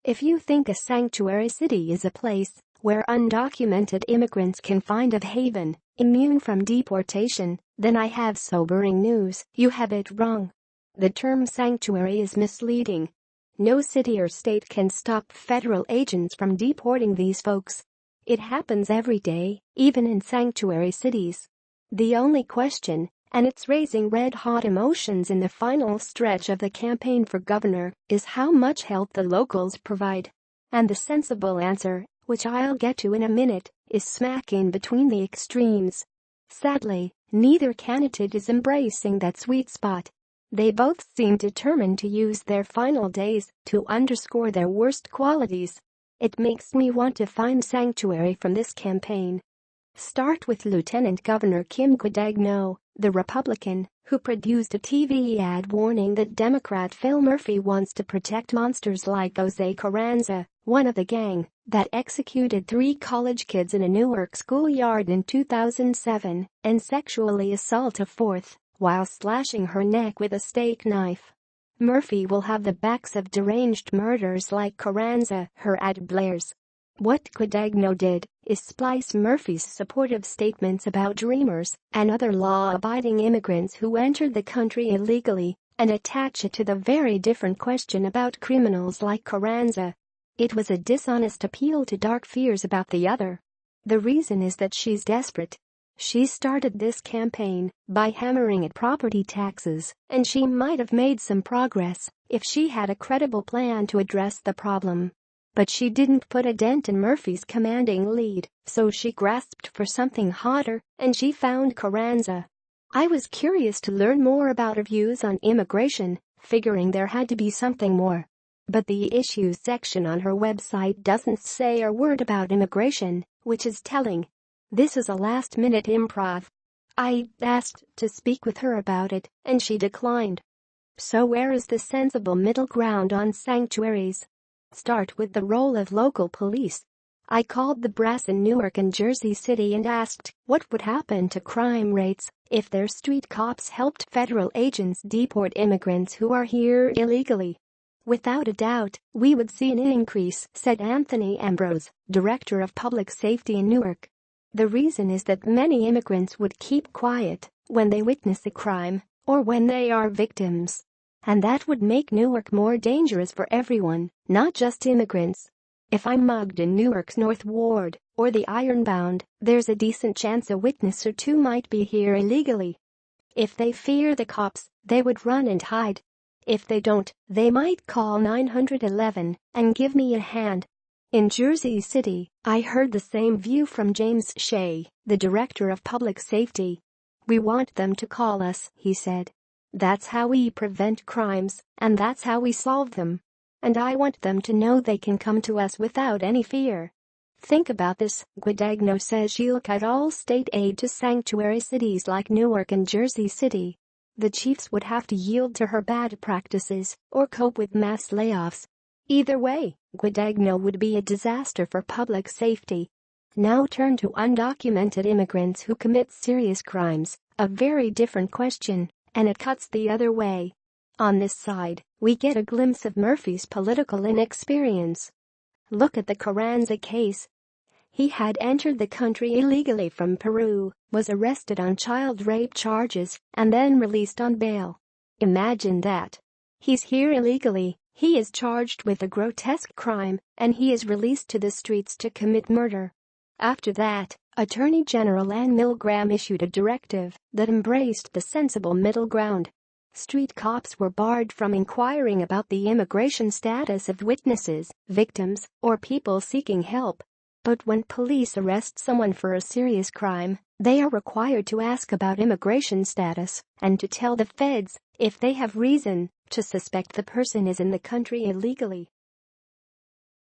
If you think a sanctuary city is a place where undocumented immigrants can find a haven, immune from deportation, then I have sobering news: you have it wrong. The term sanctuary is misleading. No city or state can stop federal agents from deporting these folks. It happens every day, even in sanctuary cities. The only question, and it's raising red-hot emotions in the final stretch of the campaign for governor, is how much help the locals provide. And the sensible answer, which I'll get to in a minute, is smack in between the extremes. Sadly, neither candidate is embracing that sweet spot. They both seem determined to use their final days to underscore their worst qualities. It makes me want to find sanctuary from this campaign. Start with Lieutenant Governor Kim Guadagno, the Republican, who produced a TV ad warning that Democrat Phil Murphy wants to protect monsters like Jose Carranza, one of the gang that executed 3 college kids in a Newark schoolyard in 2007 and sexually assault a 4th while slashing her neck with a steak knife. Murphy will have the backs of deranged murderers like Carranza, her ad blares. What Guadagno did is splice Murphy's supportive statements about dreamers and other law-abiding immigrants who entered the country illegally and attach it to the very different question about criminals like Carranza. It was a dishonest appeal to dark fears about the other. The reason is that she's desperate. She started this campaign by hammering at property taxes, and she might have made some progress if she had a credible plan to address the problem. But she didn't put a dent in Murphy's commanding lead, so she grasped for something hotter, and she found Carranza. I was curious to learn more about her views on immigration, figuring there had to be something more. But the issues section on her website doesn't say a word about immigration, which is telling. This is a last-minute improv. I asked to speak with her about it, and she declined. So where is the sensible middle ground on sanctuaries? Start with the role of local police. I called the brass in Newark and Jersey City and asked what would happen to crime rates if their street cops helped federal agents deport immigrants who are here illegally. Without a doubt, we would see an increase, said Anthony Ambrose, director of public safety in Newark. The reason is that many immigrants would keep quiet when they witness a crime or when they are victims. And that would make Newark more dangerous for everyone, not just immigrants. If I'm mugged in Newark's North Ward or the Ironbound, there's a decent chance a witness or two might be here illegally. If they fear the cops, they would run and hide. If they don't, they might call 911 and give me a hand. In Jersey City, I heard the same view from James Shea, the director of public safety. We want them to call us, he said. That's how we prevent crimes, and that's how we solve them. And I want them to know they can come to us without any fear. Think about this, Guadagno says she'll cut all state aid to sanctuary cities like Newark and Jersey City. The chiefs would have to yield to her bad practices or cope with mass layoffs. Either way, Guadagno would be a disaster for public safety. Now turn to undocumented immigrants who commit serious crimes, a very different question, and it cuts the other way. On this side, we get a glimpse of Murphy's political inexperience. Look at the Carranza case. He had entered the country illegally from Peru, was arrested on child rape charges, and then released on bail. Imagine that. He's here illegally. He is charged with a grotesque crime, and he is released to the streets to commit murder. After that, Attorney General Ann Milgram issued a directive that embraced the sensible middle ground. Street cops were barred from inquiring about the immigration status of witnesses, victims, or people seeking help. But when police arrest someone for a serious crime, they are required to ask about immigration status and to tell the feds if they have reason to suspect the person is in the country illegally.